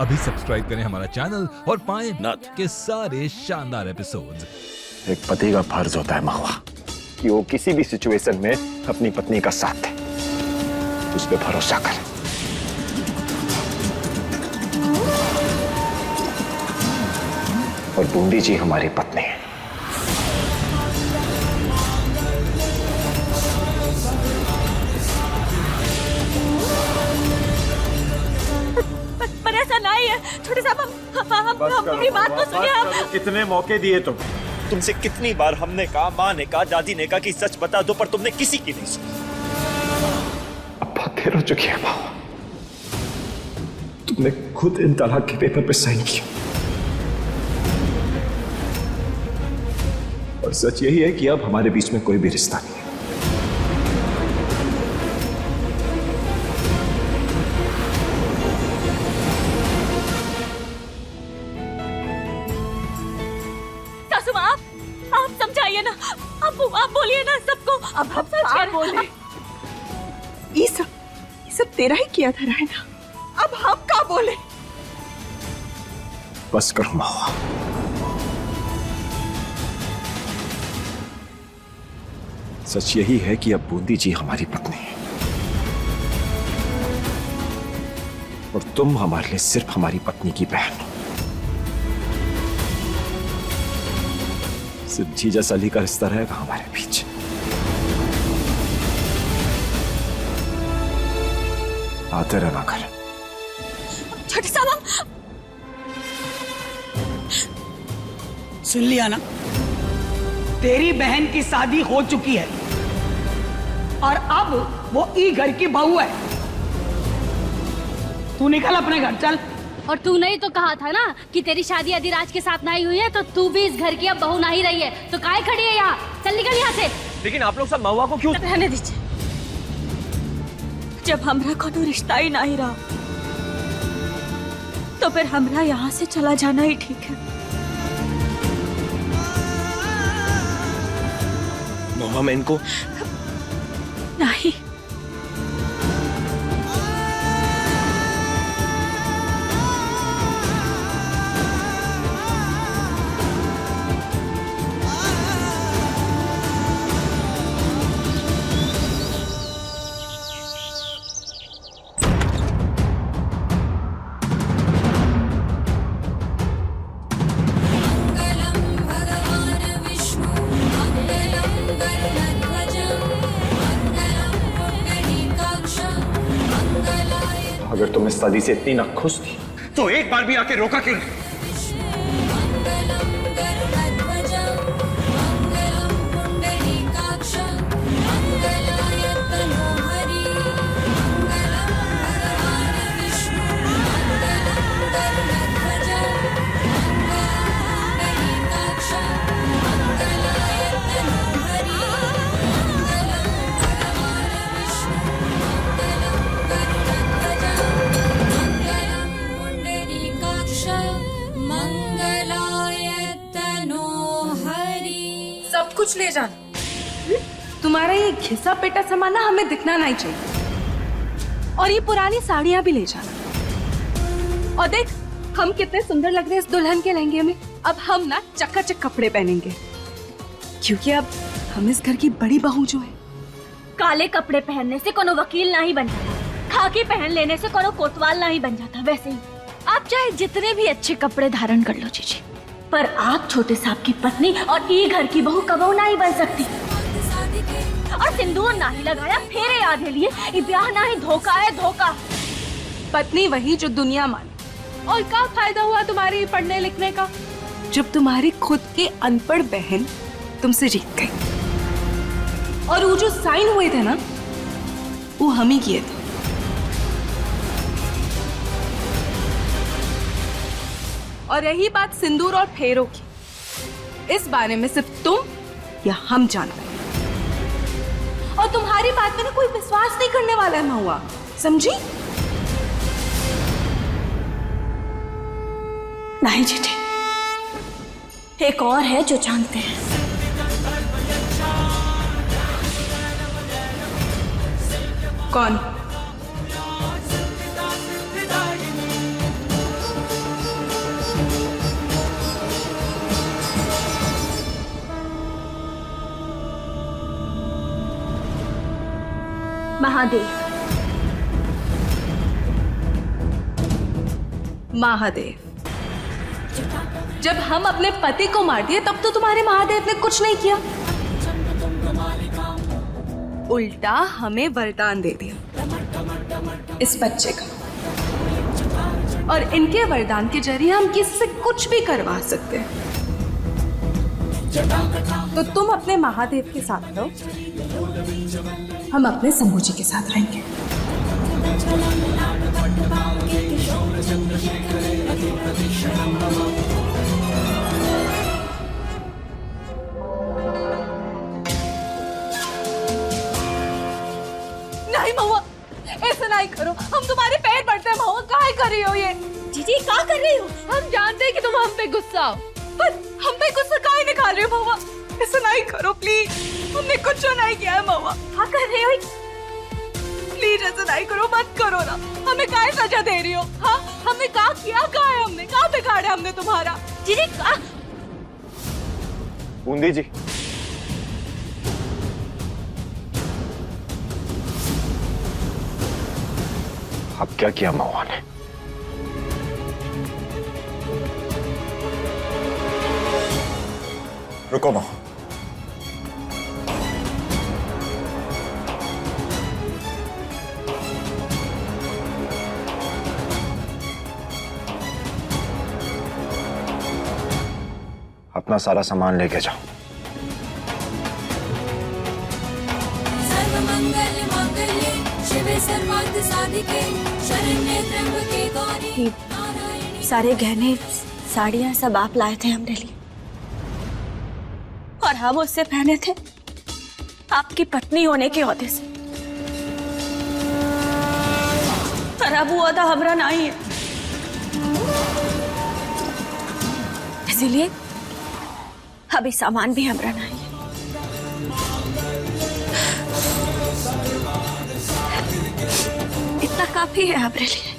अभी सब्सक्राइब करें हमारा चैनल और पाएं नथ के सारे शानदार एपिसोड्स। एक पति का फर्ज होता है महुआ कि वो किसी भी सिचुएशन में अपनी पत्नी का साथ दे, उस पर भरोसा करे। और बूंदी जी हमारी पत्नी है। पर ऐसा नहीं है छोटे साहब, हम अपनी बात तो सुनिए। कितने मौके दिए तुमसे कितनी बार हमने कहा, माँ ने कहा, दादी ने कहा कि सच बता दो, पर तुमने किसी की नहीं सुनी। अब बहुत देर हो चुकी है माँ, तुमने खुद इन तलाक के पेपर पे साइन किया और सच यही है कि अब हमारे बीच में कोई भी रिश्ता नहीं है। सासू माँ, आप समझाइए ना, आप बोलिए ना सबको। अब हम सच कह बोले। ये सब तेरा ही किया था रायना, अब हम क्या बोले? बस करो महुआ, सच यही है कि अब बूंदी जी हमारी पत्नी है और तुम हमारे लिए सिर्फ हमारी पत्नी की बहन हो। सिर्फ जीजा साली का रिश्ता रहेगा हमारे बीच। आते रहना घर। छोटे साहब, सुन लिया ना, तेरी बहन की शादी हो चुकी है और अब वो ई घर की बहू है। तू निकल अपने घर, चल। और तूने ही तो कहा था ना कि तेरी शादी अधिराज के साथ नहीं हुई है, तो तू भी इस घर की अब बहू नहीं रही है, तो काहे खड़ी है यहाँ? चल निकल यहाँ से। लेकिन आप लोग सब महुआ को क्यों? रहने दीजिए, जब हमरा कोनो रिश्ता ही नहीं रहा तो फिर हमरा यहाँ से चला जाना ही ठीक है। महुआ, मैं इनको नहीं, अगर तुम इस शादी से इतनी नाखुश थी तो एक बार भी आके रोका क्यों नहीं? सब कुछ ले जाना। तुम्हारा ये घिसा पेटा सामान ना हमें दिखना नहीं चाहिए। और ये पुरानी साड़ियां भी ले जाना। और देख, हम कितने सुंदर लग रहे हैं इस दुल्हन के लहंगे में। अब हम ना चकाचक कपड़े पहनेंगे, क्योंकि अब हम इस घर की बड़ी बहू जो है। काले कपड़े पहनने से कोनो वकील नहीं बन जाता, खाकी पहन लेने से कोनो कोतवाल नहीं बन जाता। वैसे ही आप चाहे जितने भी अच्छे कपड़े धारण कर लो जीजी, पर आप छोटे साहब की पत्नी और ये घर की बहू कबो नहीं बन सकती। और सिंदूर ना ही लगाया, फेरे आधे लिए, ये ब्याह ना ही धोखा है, धोखा। पत्नी वही जो दुनिया माने। और क्या फायदा हुआ तुम्हारी पढ़ने लिखने का, जब तुम्हारी खुद की अनपढ़ बहन तुमसे जीत गई। और वो जो साइन हुए थे ना, वो हम ही किए थे। और रही बात सिंदूर और फेरों की, इस बारे में सिर्फ तुम या हम जानते हैं। और तुम्हारी बात में ना कोई विश्वास नहीं करने वाला है महुआ, समझी? नहीं जीजी, एक और है जो जानते हैं। कौन? महादेव। महादेव, जब हम अपने पति को मार दिए तब तो तुम्हारे महादेव ने कुछ नहीं किया, उल्टा हमें वरदान दे दिया इस बच्चे का। और इनके वरदान के जरिए हम किसी से कुछ भी करवा सकते हैं। तो तुम अपने महादेव के साथ रहो, हम अपने शंभू जी के साथ रहेंगे। नहीं महुआ, ऐसा नहीं करो, हम तुम्हारे पैर पड़ते हैं। महुआ काहे कर रही हो ये? जीजी क्या कर रही हो? हम जानते हैं कि तुम हम पे गुस्सा हो, पर हम पे गुस्सा काहे निकाल रहे हो महुआ? ऐसा नहीं करो प्लीज, हमने कुछ नहीं किया है महुआ। क्या कर रही हो? प्लीज ऐसा नहीं करो, मत करो ना। हमें काहे सजा दे रही हो? हाँ, हमें क्या किया, क्या है हमने, क्या बिगाड़ा हमने तुम्हारा? जीजी बूंदी जी, अब क्या किया महुआ ने? रुको महुआ, अपना सारा सामान लेके जाओ। सर्वमंगल मांगल्ये शिवे सर्वार्थ साधिके शरण्ये त्र्यंबके गौरी नारायणी। सारे गहने साड़ियाँ सब आप लाए थे हमने लिए, और हम उससे पहने थे आपकी पत्नी होने के ओहदे से। पर अब वो ओहदा हमरा नहीं है, इसीलिए अभी सामान भी हमरा नहीं है। इतना काफी है हमारे लिए।